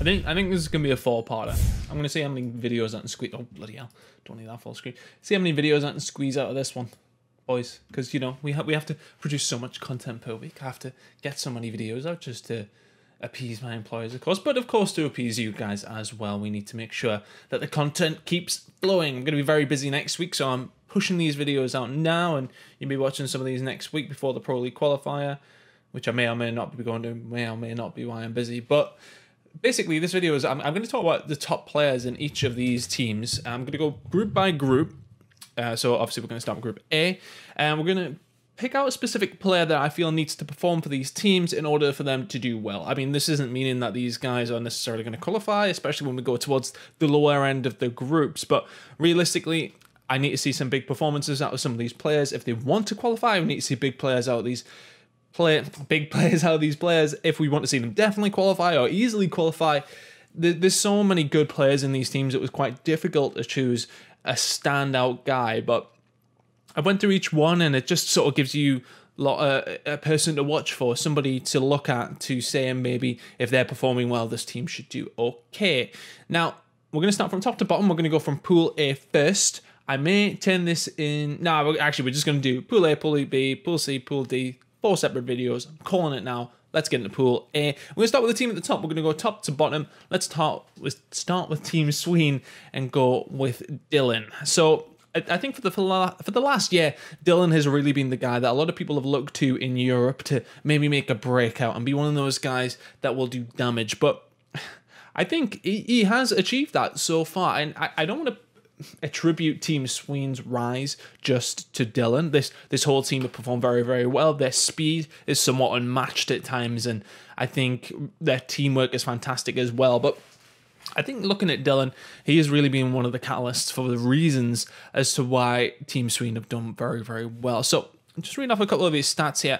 I think this is gonna be a 4-parter. I'm gonna see how many videos I can squeeze. Oh bloody hell! Don't need that full screen. See how many videos I can squeeze out of this one, boys. Because you know we have to produce so much content per week. I have to get so many videos out just to appease my employers, of course, but of course to appease you guys as well. We need to make sure that the content keeps flowing. I'm gonna be very busy next week, so I'm pushing these videos out now, and you'll be watching some of these next week before the Pro League qualifier, which I may or may not be going to, may or may not be why I'm busy. But basically, this video is I'm going to talk about the top players in each of these teams. I'm going to go group by group. So obviously, we're going to start with Group A, and we're going to pick out a specific player that I feel needs to perform for these teams in order for them to do well. I mean, this isn't meaning that these guys are necessarily going to qualify, especially when we go towards the lower end of the groups. But realistically, I need to see some big performances out of some of these players. If they want to qualify, we need to see big players out of these big players out of these players. If we want to see them definitely qualify or easily qualify, there's so many good players in these teams. It was quite difficult to choose a standout guy, but I went through each one, and it just sort of gives you a person to watch for, somebody to look at to say maybe if they're performing well, this team should do okay. Now, we're going to start from top to bottom. We're going to go from Pool A first. I may turn this in... No, actually, we're just going to do Pool A, Pool B, Pool C, Pool D, 4 separate videos. I'm calling it now. Let's get into Pool A. We're going to start with the team at the top. We're going to go top to bottom. Let's start with Team Sween and go with Dylan. So I think for the last year, Dylan has really been the guy that a lot of people have looked to in Europe to maybe make a breakout and be one of those guys that will do damage. But I think he has achieved that so far. And I don't want to attribute Team Sween's rise just to Dylan. This whole team have performed very, very well. Their speed is somewhat unmatched at times, and I think their teamwork is fantastic as well. But I think looking at Dylan, he has really been one of the catalysts for the reasons as to why Team Sween have done very, very well. So just reading off a couple of his stats here.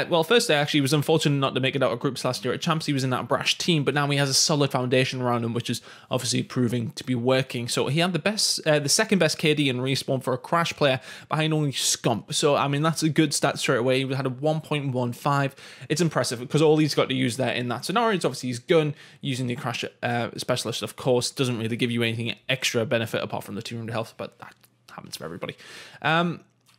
Well, first, actually, he was unfortunate not to make it out of groups last year at Champs. He was in that brash team, but now he has a solid foundation around him, which is obviously proving to be working. So he had the second best KD in respawn for a Crash player, behind only Scump. So, I mean, that's a good stat straight away. He had a 1.15. It's impressive, because all he's got to use there in that scenario is obviously his gun. Using the Crash specialist, of course, doesn't really give you anything extra benefit apart from the 200 health, but that happens for everybody.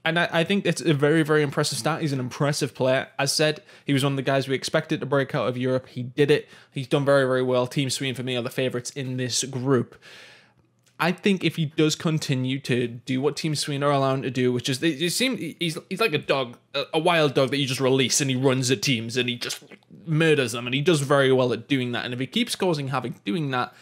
And I think it's a very, very impressive stat. He's an impressive player. As said, he was one of the guys we expected to break out of Europe. He did it. He's done very, very well. Team Sween, for me, are the favourites in this group. I think if he does continue to do what Team Sween are allowed to do, which is, he's like a dog, a wild dog that you just release and he runs at teams and he just murders them, and he does very well at doing that. And if he keeps causing havoc doing that,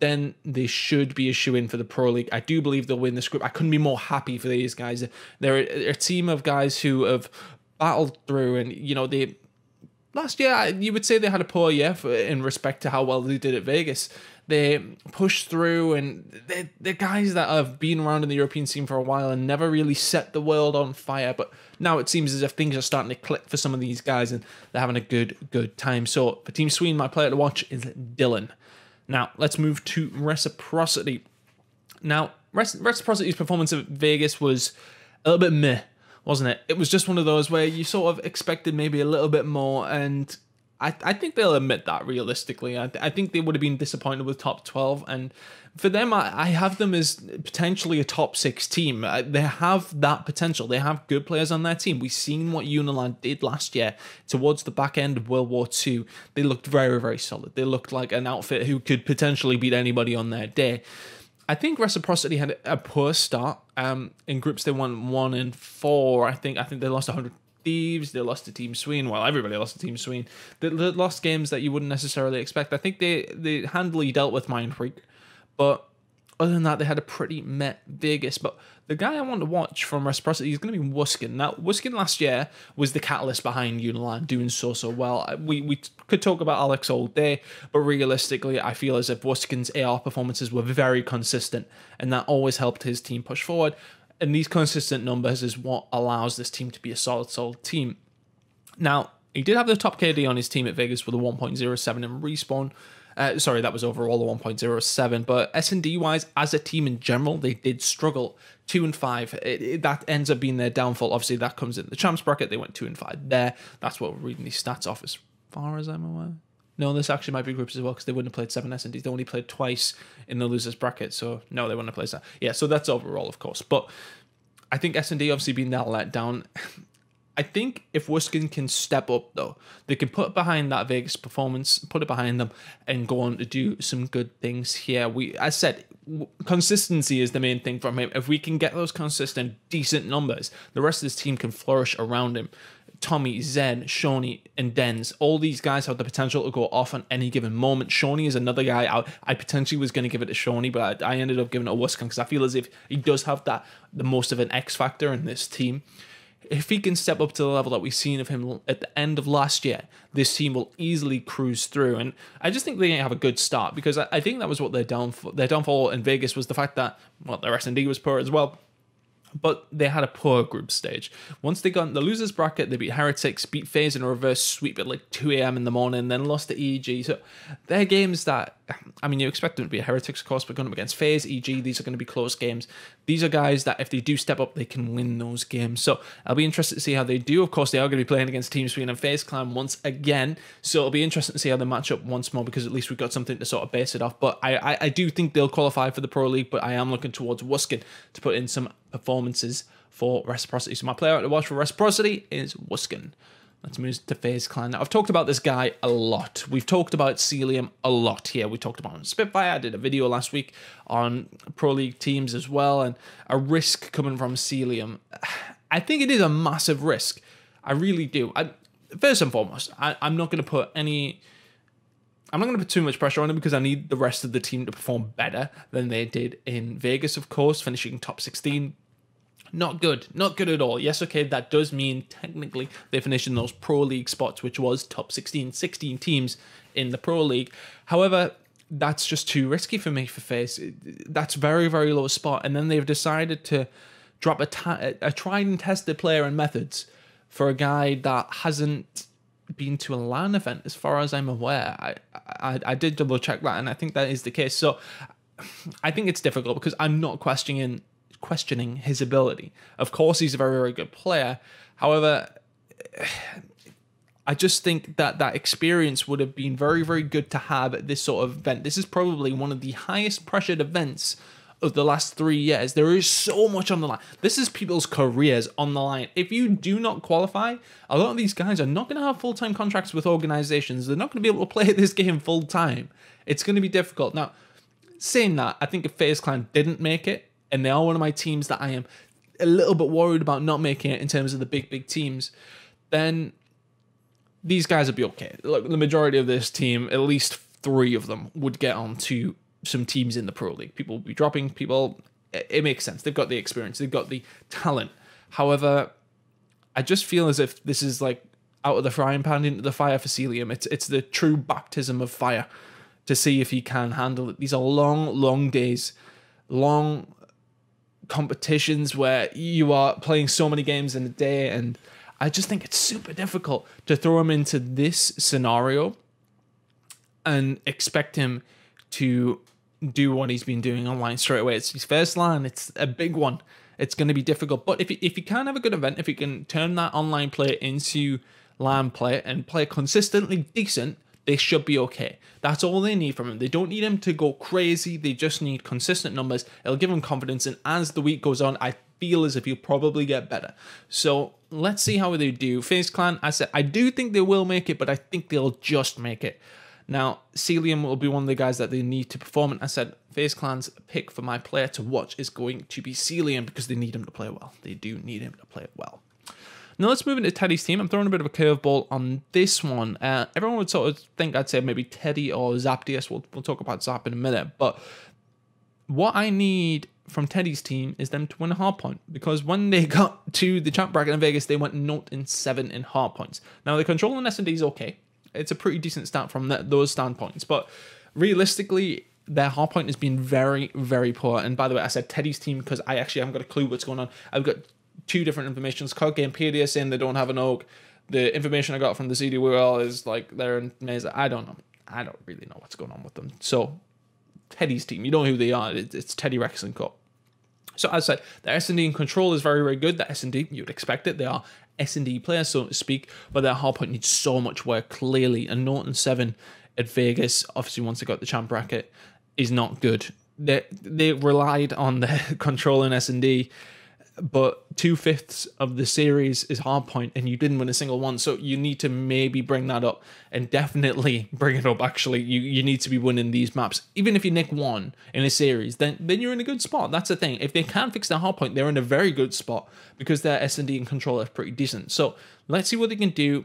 then they should be a shoe-in for the Pro League. I do believe they'll win this group. I couldn't be more happy for these guys. They're a team of guys who have battled through, and, you know, last year, you would say they had a poor year in respect to how well they did at Vegas. They pushed through, and they're guys that have been around in the European scene for a while and never really set the world on fire. But now it seems as if things are starting to click for some of these guys, and they're having a good time. So for Team Sween, my player to watch is Dylan. Now, let's move to Reciprocity. Now, Reciprocity's performance at Vegas was a little bit meh, wasn't it? It was just one of those where you sort of expected maybe a little bit more, and I think they'll admit that realistically. I think they would have been disappointed with top 12, and for them, I have them as potentially a top 6 team. They have that potential. They have good players on their team. We've seen what Uniland did last year towards the back end of World War II. They looked very, very solid. They looked like an outfit who could potentially beat anybody on their day. I think Reciprocity had a poor start. In groups, they won 1 and 4. I think they lost 100 Thieves. They lost to Team Sween. Well, everybody lost to Team Sween. They lost games that you wouldn't necessarily expect. I think they handily dealt with Mind Freak. But other than that, they had a pretty meh Vegas. But the guy I want to watch from Reciprocity is going to be Wuskin. Now, Wuskin last year was the catalyst behind Uniland doing so well. We could talk about Alex all day, but realistically, I feel as if Wuskin's AR performances were very consistent, and that always helped his team push forward. And these consistent numbers is what allows this team to be a solid team. Now, he did have the top KD on his team at Vegas with a 1.07 in respawn. Sorry, that was overall a 1.07. But S&D wise, as a team in general, they did struggle. 2 and 5. That ends up being their downfall. Obviously, that comes in the champs bracket. They went 2 and 5 there. That's what we're reading these stats off as far as I'm aware. No, this actually might be groups as well because they wouldn't have played 7 S&Ds. They only played twice in the losers bracket, so no, they wouldn't have played that. Yeah, so that's overall, of course. But I think S&D obviously being that let down. I think if Wuskin can step up, though, they can put behind that Vegas performance, put it behind them, and go on to do some good things here. I said, consistency is the main thing from him. If we can get those consistent, decent numbers, the rest of this team can flourish around him. Tommy, Zen, Shawnee, and Denz, all these guys have the potential to go off on any given moment. Shawnee is another guy I potentially was going to give it to Shawnee, but I ended up giving it to Wuskin because I feel as if he does have the most of an X factor in this team. If he can step up to the level that we've seen of him at the end of last year, this team will easily cruise through. And I just think they have a good start because I think that was what their downfall in Vegas was the fact that, well, their S&D was poor as well. But they had a poor group stage. Once they got in the losers bracket, they beat Heretics, beat FaZe in a reverse sweep at like 2 a.m. in the morning, then lost to EG. So they're games that, I mean, you expect them to be Heretics, of course, but going up against FaZe, EG, these are going to be close games. These are guys that if they do step up, they can win those games. So I'll be interested to see how they do. Of course, they are going to be playing against Team Sween and FaZe Clan once again. So it'll be interesting to see how they match up once more because at least we've got something to sort of base it off. But I do think they'll qualify for the Pro League, but I am looking towards Wuskin to put in some performances for Reciprocity. So my player to watch for Reciprocity is Wuskin. Let's move to FaZe Clan. Now, I've talked about this guy a lot. We've talked about Celium a lot here. We talked about Spitfire. I did a video last week on Pro League teams as well, and a risk coming from Celium. I think it is a massive risk. I really do. First and foremost, I'm not going to put too much pressure on him because I need the rest of the team to perform better than they did in Vegas, of course, finishing top 16. Not good. Not good at all. Yes, okay, that does mean technically they finished in those Pro League spots, which was top 16 teams in the Pro League. However, that's just too risky for me for FaZe. That's very, very low spot. And then they've decided to drop a tried and tested player and methods for a guy that hasn't been to a LAN event, as far as I'm aware. I did double check that, and I think that is the case. So I think it's difficult because I'm not questioning his ability. Of course, he's a very, very good player. However, I just think that experience would have been very, very good to have at this sort of event. This is probably one of the highest pressured events of the last 3 years. There is so much on the line. This is people's careers on the line. If you do not qualify, a lot of these guys are not going to have full-time contracts with organizations. They're not going to be able to play this game full-time. It's going to be difficult. Now, saying that, I think if FaZe Clan didn't make it, and they are one of my teams that I am a little bit worried about not making it in terms of the big teams, then these guys would be okay. Look, the majority of this team, at least 3 of them, would get on to some teams in the Pro League. People will be dropping people. It makes sense. They've got the experience. They've got the talent. However, I just feel as if this is like out of the frying pan into the fire for Celium. It's the true baptism of fire to see if he can handle it. These are long days, long competitions where you are playing so many games in a day, and I just think it's super difficult to throw him into this scenario and expect him to do what he's been doing online straight away. It's his first LAN. It's a big one. It's going to be difficult. But if he can have a good event, if he can turn that online play into LAN play and play consistently decent, they should be okay. That's all they need from him. They don't need him to go crazy. They just need consistent numbers. It'll give him confidence. And as the week goes on, I feel as if he'll probably get better. So let's see how they do. FaZe Clan, I said, I do think they will make it, but I think they'll just make it. Now, Celium will be one of the guys that they need to perform. And I said, FaZe Clan's pick for my player to watch is going to be Celium because they need him to play well. They do need him to play well. Now let's move into Teddy's team. I'm throwing a bit of a curveball on this one. Everyone would sort of think I'd say maybe Teddy or Zapdius. We'll talk about Zap in a minute. But what I need from Teddy's team is them to win a hard point. Because when they got to the champ bracket in Vegas, they went 0-7 in hard points. Now the control on S&D is okay. It's a pretty decent start from those standpoints. But realistically, their hard point has been very, very poor. And by the way, I said Teddy's team because I actually haven't got a clue what's going on. I've got 2 different informations. COD Game PDA saying they don't have an OG. The information I got from the CDWL is like they're in Mesa. I don't know. I don't really know what's going on with them. So Teddy's team, you know who they are. It's Teddy Rex and Co. So as I said, the S&D and control is very, very good. The S&D, you would expect it. They are S&D players, so to speak, but their hard point needs so much work, clearly. A 0-7 at Vegas, obviously once they got the champ bracket, is not good. They relied on their control in S&D, but 2/5 of the series is hardpoint, and you didn't win a single one. So you need to maybe bring that up, and definitely bring it up. Actually, you need to be winning these maps. Even if you nick one in a series, then you're in a good spot. That's the thing. If they can fix their hardpoint, they're in a very good spot because their S&D and control are pretty decent. So let's see what they can do.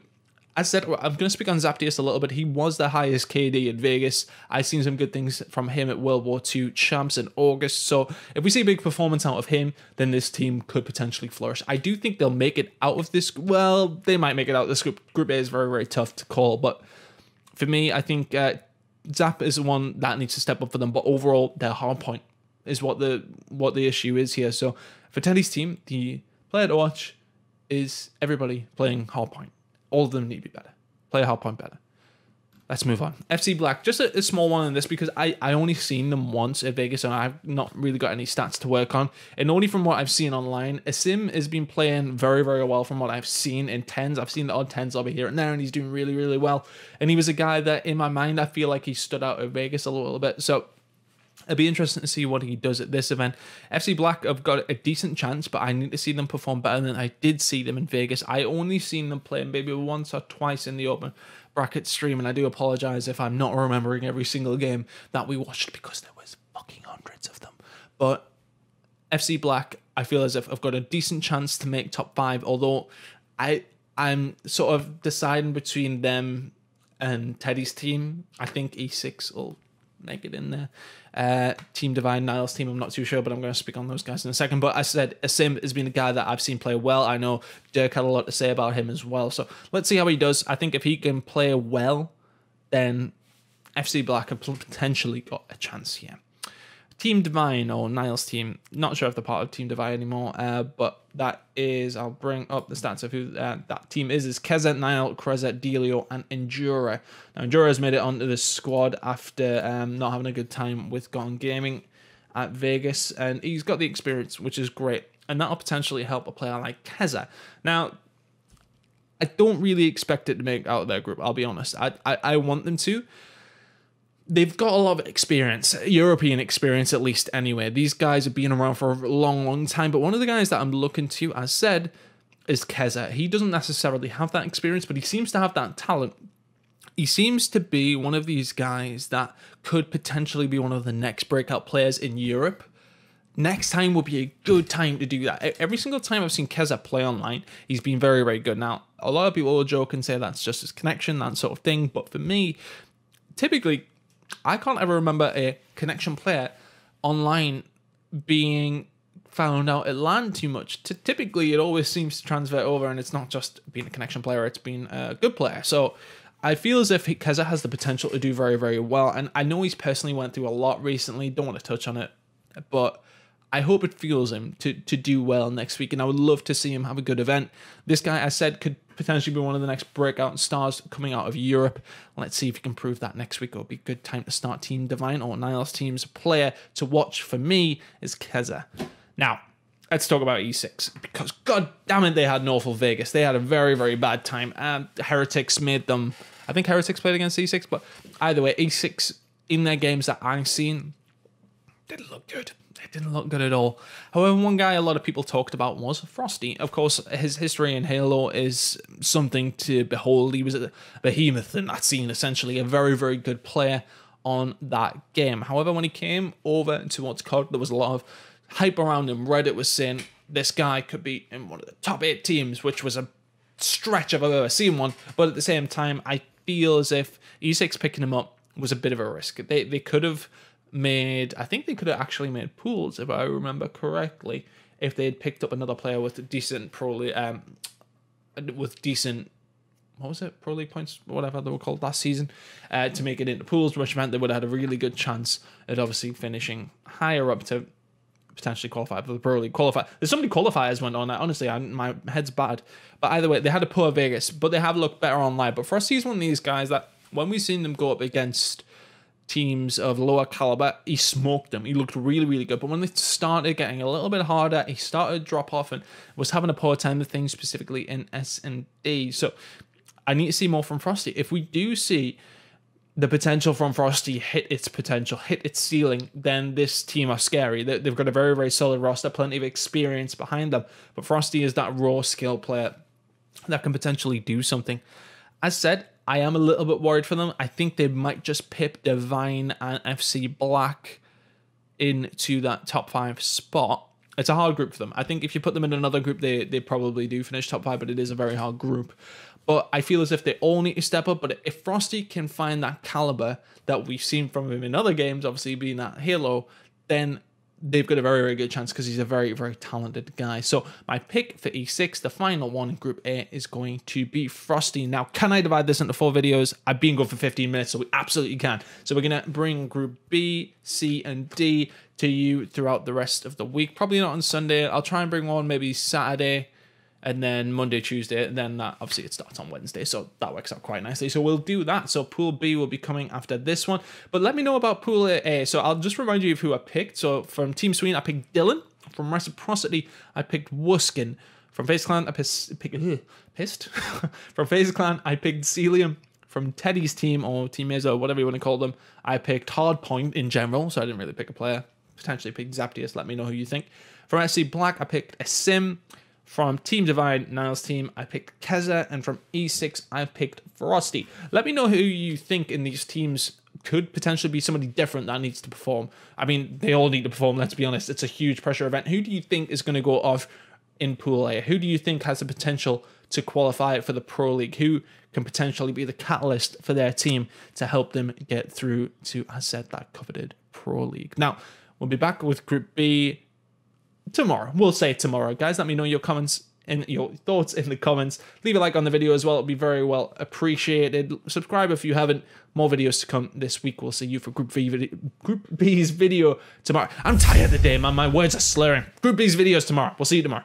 As I said, I'm going to speak on Zaptius a little bit. He was the highest KD at Vegas. I've seen some good things from him at World War II Champs in August. So if we see a big performance out of him, then this team could potentially flourish. I do think they'll make it out of this. Well, they might make it out of this group. Group A is very, very tough to call. But for me, I think Zap is the one that needs to step up for them. But overall, their hard point is what the issue is here. So for Teddy's team, the player to watch is everybody playing hard point. All of them need to be better. Play a hard point better. Let's move on. FC Black, just a small one in this because I only seen them once at Vegas and I've not really got any stats to work on. And only from what I've seen online, Asim has been playing very, very well from what I've seen in 10s. I've seen the odd 10s over here and there, and he's doing really, really well. And he was a guy that, in my mind, I feel like he stood out at Vegas a little bit. So it'll be interesting to see what he does at this event. FC Black have got a decent chance, but I need to see them perform better than I did see them in Vegas. I only seen them play maybe once or twice in the open bracket stream, and I do apologize if I'm not remembering every single game that we watched because there was fucking hundreds of them. But FC Black, I feel as if I've got a decent chance to make top 5, although I'm sort of deciding between them and Teddy's team. I think E6 will make it in there. Team Divine, Niles team, I'm not too sure, but I'm going to speak on those guys in a second. But I said Asim has been a guy that I've seen play well. I know Dirk had a lot to say about him as well. So let's see how he does. I think if he can play well, then FC Black have potentially got a chance here. Team Divine, or Niles team, not sure if they're part of Team Divine anymore, but that is, I'll bring up the stats of who that team is Keza, Nile, Kreza, Delio, and Endura. Now, Endura has made it onto the squad after not having a good time with Gone Gaming at Vegas, and he's got the experience, which is great, and that'll potentially help a player like Keza. Now, I don't really expect it to make out of their group, I'll be honest. I want them to. They've got a lot of experience, European experience at least anyway. These guys have been around for a long, long time. But one of the guys that I'm looking to, as said, is Keza. He doesn't necessarily have that experience, but he seems to have that talent. He seems to be one of these guys that could potentially be one of the next breakout players in Europe. Next time will be a good time to do that. Every single time I've seen Keza play online, he's been very, very good. Now, a lot of people will joke and say that's just his connection, that sort of thing. But for me, typically, I can't ever remember a connection player online being found out at LAN too much. Typically, it always seems to transfer over, and it's not just being a connection player, it's being a good player. So I feel as if Keza has the potential to do very, very well. And I know he's personally went through a lot recently. Don't want to touch on it, but I hope it fuels him to do well next week, and I would love to see him have a good event. This guy, I said, could potentially be one of the next breakout stars coming out of Europe. Let's see if he can prove that next week. It'll be a good time to start Team Divine or Niles team's player to watch for me is Keza. Now, let's talk about E6, because god damn it, they had an awful Vegas. They had a very, very bad time. Heretics made them, I think Heretics played against E6, but either way, E6 in their games that I've seen didn't look good. It didn't look good at all. However, one guy a lot of people talked about was Frosty. Of course, his history in Halo is something to behold. He was a behemoth in that scene, essentially a very, very good player on that game. However, when he came over to what's called, there was a lot of hype around him. Reddit was saying this guy could be in one of the top 8 teams, which was a stretch if I've ever seen one. But at the same time, I feel as if E6 picking him up was a bit of a risk. They could have made, I think they could have actually made pools, if I remember correctly, if they had picked up another player with decent pro league, with decent, what was it, pro league points, whatever they were called last season, to make it into pools, which meant they would have had a really good chance at obviously finishing higher up to potentially qualify for the pro league qualifier. There's so many qualifiers went on. Honestly, my head's bad. But either way, they had a poor Vegas, but they have looked better online. But Frosty's one of these guys that when we've seen them go up against teams of lower caliber, he smoked them. He looked really, really good. But when they started getting a little bit harder, he started to drop off and was having a poor time with things, specifically in S&D. So I need to see more from Frosty. If we do see the potential from Frosty hit its potential, hit its ceiling, then this team are scary. They've got a very, very solid roster, plenty of experience behind them. But Frosty is that raw skill player that can potentially do something. As said, I am a little bit worried for them. I think they might just pip Divine and FC Black into that top 5 spot. It's a hard group for them. I think if you put them in another group, they probably do finish top 5, but it is a very hard group. But I feel as if they all need to step up. But if Frosty can find that caliber that we've seen from him in other games, obviously being that Halo, then they've got a very, very good chance because he's a very, very talented guy. So my pick for E6, the final one in Group A, is going to be Frosty. Now, can I divide this into 4 videos? I've been going for 15 minutes, so we absolutely can. So we're going to bring Group B, C, and D to you throughout the rest of the week. Probably not on Sunday. I'll try and bring one maybe Saturday, and then Monday, Tuesday, and then obviously it starts on Wednesday, so that works out quite nicely. So we'll do that. So Pool B will be coming after this one. But let me know about Pool A. So I'll just remind you of who I picked. So from Team Sween, I picked Dylan. From Reciprocity, I picked Wuskin. From FaZe Clan, I pissed. From FaZe Clan, I picked Celium. From Teddy's team, or Team Mezzo, whatever you want to call them, I picked Hardpoint in general, so I didn't really pick a player. Potentially picked Zaptius. Let me know who you think. From SC Black, I picked a Sim. From Team Divide, Niles team, I picked Keza, and from E6, I picked Frosty. Let me know who you think in these teams could potentially be somebody different that needs to perform. I mean, they all need to perform, let's be honest. It's a huge pressure event. Who do you think is going to go off in Pool A? Who do you think has the potential to qualify for the Pro League? Who can potentially be the catalyst for their team to help them get through to, as said, that coveted Pro League? Now, we'll be back with Group B tomorrow. We'll say tomorrow, guys. Let me know your comments and your thoughts in the comments. Leave a like on the video as well. It'll be very well appreciated. Subscribe if you haven't. More videos to come this week. We'll see you for Group B's video tomorrow. I'm tired today, man. My words are slurring. Group B's videos tomorrow. We'll see you tomorrow.